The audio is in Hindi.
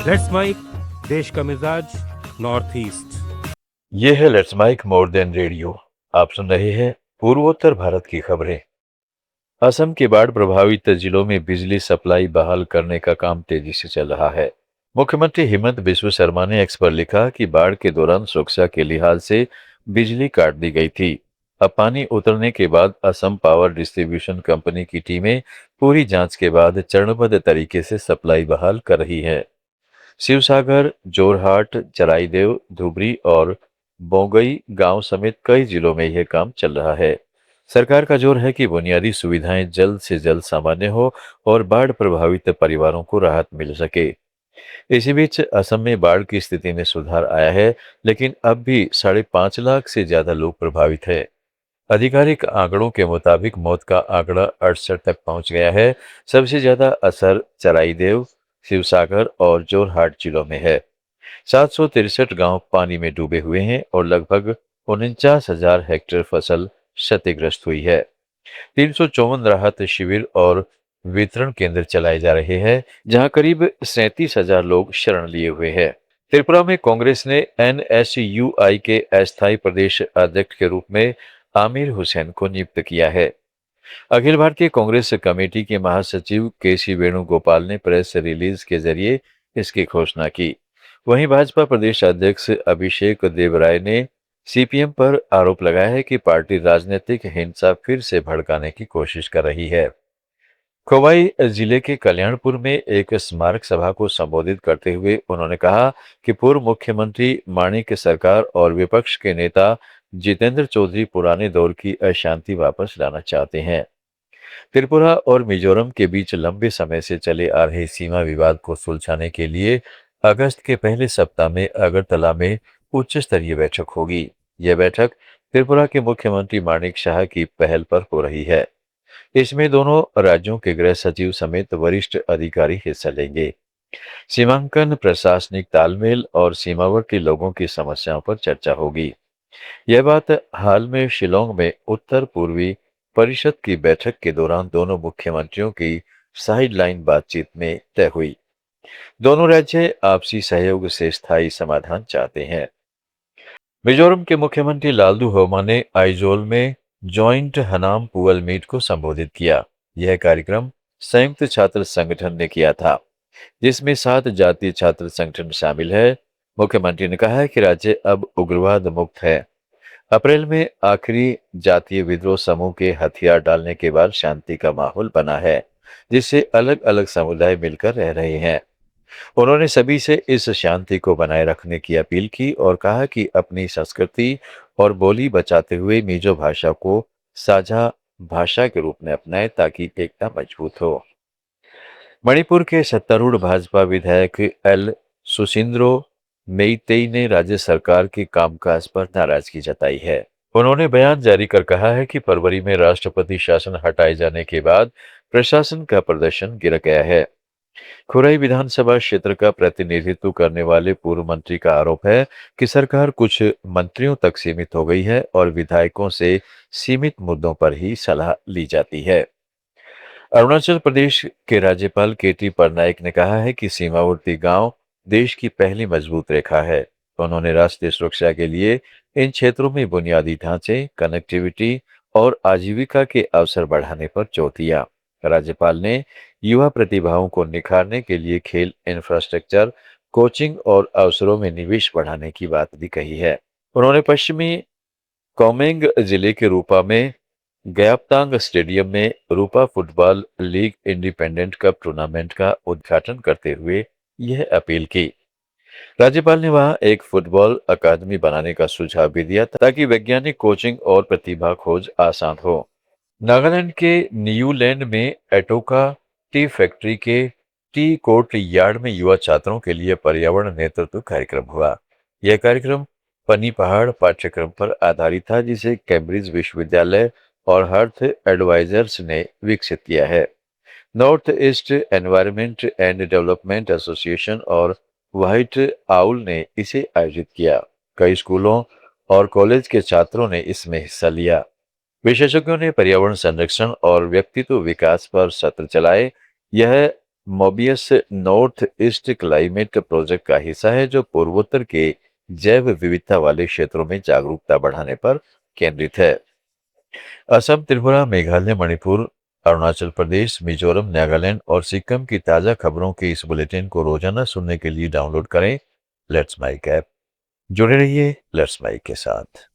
लेट्स माइक देश का मिजाज नॉर्थ ईस्ट। ये है let's mic more than radio. आप सुन रहे हैं पूर्वोत्तर भारत की खबरें। असम के बाढ़ प्रभावित जिलों में बिजली सप्लाई बहाल करने का काम तेजी से चल रहा है। मुख्यमंत्री हेमंत बिस्व शर्मा ने एक्स पर लिखा कि बाढ़ के दौरान सुरक्षा के लिहाज से बिजली काट दी गई थी। अब पानी उतरने के बाद असम पावर डिस्ट्रीब्यूशन कंपनी की टीमें पूरी जांच के बाद चरणबद्ध तरीके से सप्लाई बहाल कर रही है। शिवसागर, जोरहाट, चराईदेव, धुबरी और बोंगई गांव समेत कई जिलों में यह काम चल रहा है। सरकार का जोर है कि बुनियादी सुविधाएं जल्द से जल्द सामान्य हो और बाढ़ प्रभावित परिवारों को राहत मिल सके। इसी बीच असम में बाढ़ की स्थिति में सुधार आया है, लेकिन अब भी 5.5 लाख से ज्यादा लोग प्रभावित हैं। आधिकारिक आंकड़ों के मुताबिक मौत का आंकड़ा 68 तक पहुंच गया है। सबसे ज्यादा असर चराईदेव, शिवसागर और जोरहाट जिलों में है। 763 गांव पानी में डूबे हुए हैं और लगभग 49,000 हेक्टेयर फसल क्षतिग्रस्त हुई है। 354 राहत शिविर और वितरण केंद्र चलाए जा रहे हैं, जहां करीब 37,000 लोग शरण लिए हुए हैं। त्रिपुरा में कांग्रेस ने एनएसयूआई के अस्थायी प्रदेश अध्यक्ष के रूप में आमिर हुसैन को नियुक्त किया है। अखिल भारतीय कांग्रेस कमेटी के महासचिव केसी वेणुगोपाल ने प्रेस रिलीज के जरिए इसकी घोषणा की। वहीं भाजपा प्रदेश अध्यक्ष अभिषेक देवराय ने सीपीएम पर आरोप लगाया है कि पार्टी राजनीतिक हिंसा फिर से भड़काने की कोशिश कर रही है। खोवाई जिले के कल्याणपुर में एक स्मारक सभा को संबोधित करते हुए उन्होंने कहा कि पूर्व मुख्यमंत्री माणिक सरकार और विपक्ष के नेता जितेंद्र चौधरी पुराने दौर की अशांति वापस लाना चाहते हैं। त्रिपुरा और मिजोरम के बीच लंबे समय से चले आ रहे सीमा विवाद को सुलझाने के लिए अगस्त के पहले सप्ताह में अगरतला में उच्च स्तरीय बैठक होगी। यह बैठक त्रिपुरा के मुख्यमंत्री माणिक शाह की पहल पर हो रही है। इसमें दोनों राज्यों के गृह सचिव समेत वरिष्ठ अधिकारी हिस्सा लेंगे। सीमांकन, प्रशासनिक तालमेल और सीमावर्ती लोगों की समस्याओं पर चर्चा होगी। यह बात हाल में शिलोंग में उत्तर पूर्वी परिषद की बैठक के दौरान दोनों मुख्यमंत्रियों की साइडलाइन बातचीत में तय हुई। दोनों राज्य आपसी सहयोग से स्थायी समाधान चाहते हैं। मिजोरम के मुख्यमंत्री लालदू होमा ने आइजोल में जॉइंट हनाम पुअल मीट को संबोधित किया। यह कार्यक्रम संयुक्त छात्र संगठन ने किया था, जिसमें 7 जातीय छात्र संगठन शामिल है। मुख्यमंत्री ने कहा है कि राज्य अब उग्रवाद मुक्त है। अप्रैल में आखिरी जातीय विद्रोह समूह के हथियार डालने के बाद शांति का माहौल बना है, जिससे अलग अलग समुदाय मिलकर रह रहे हैं। उन्होंने सभी से इस शांति को बनाए रखने की अपील की और कहा कि अपनी संस्कृति और बोली बचाते हुए मिजो भाषा को साझा भाषा के रूप में अपनाएं ताकि एकता मजबूत हो। मणिपुर के सत्तारूढ़ भाजपा विधायक एल सुसिंद्रो मेइतेई ने राज्य सरकार के कामकाज पर नाराजगी जताई है। उन्होंने बयान जारी कर कहा है कि फरवरी में राष्ट्रपति शासन हटाए जाने के बाद प्रशासन का प्रदर्शन गिर गया है। खुराई विधानसभा क्षेत्र का प्रतिनिधित्व करने वाले पूर्व मंत्री का आरोप है कि सरकार कुछ मंत्रियों तक सीमित हो गई है और विधायकों से सीमित मुद्दों पर ही सलाह ली जाती है। अरुणाचल प्रदेश के राज्यपाल केटी पटनायक ने कहा है कि सीमावर्ती गांव देश की पहली मजबूत रेखा है। उन्होंने राष्ट्रीय सुरक्षा के लिए इन क्षेत्रों में बुनियादी ढांचे, कनेक्टिविटी और आजीविका के अवसर बढ़ाने पर जोर दिया। राज्यपाल ने युवा प्रतिभाओं को निखारने के लिए खेल इंफ्रास्ट्रक्चर, कोचिंग और अवसरों में निवेश बढ़ाने की बात भी कही है। उन्होंने पश्चिमी कोमेंग जिले के रूपा में गयापतांग स्टेडियम में Rupa football league independent cup tournament का उद्घाटन करते हुए यह अपील की। राज्यपाल ने वहां एक फुटबॉल अकादमी बनाने का सुझाव भी दिया ताकि वैज्ञानिक कोचिंग और प्रतिभा खोज आसान हो। नागालैंड के न्यूलैंड में एटोका टी फैक्ट्री के टी कोर्ट यार्ड में युवा छात्रों के लिए पर्यावरण नेतृत्व कार्यक्रम हुआ। यह कार्यक्रम पनी पहाड़ पाठ्यक्रम पर आधारित था, जिसे कैम्ब्रिज विश्वविद्यालय और हर्थ एडवाइजर्स ने विकसित किया है। North east environment and development association और व्हाइट आउल ने इसे आयोजित किया। कई स्कूलों और कॉलेज के छात्रों ने इसमें हिस्सा लिया। विशेषज्ञों ने पर्यावरण संरक्षण और व्यक्तित्व विकास पर सत्र चलाए। यह Mobius north east climate project का हिस्सा है, जो पूर्वोत्तर के जैव विविधता वाले क्षेत्रों में जागरूकता बढ़ाने पर केंद्रित है। असम, त्रिपुरा, मेघालय, मणिपुर, अरुणाचल प्रदेश, मिजोरम, नागालैंड और सिक्किम की ताज़ा खबरों के इस बुलेटिन को रोजाना सुनने के लिए डाउनलोड करें लेट्स माइक ऐप। जुड़े रहिए लेट्स माइक के साथ।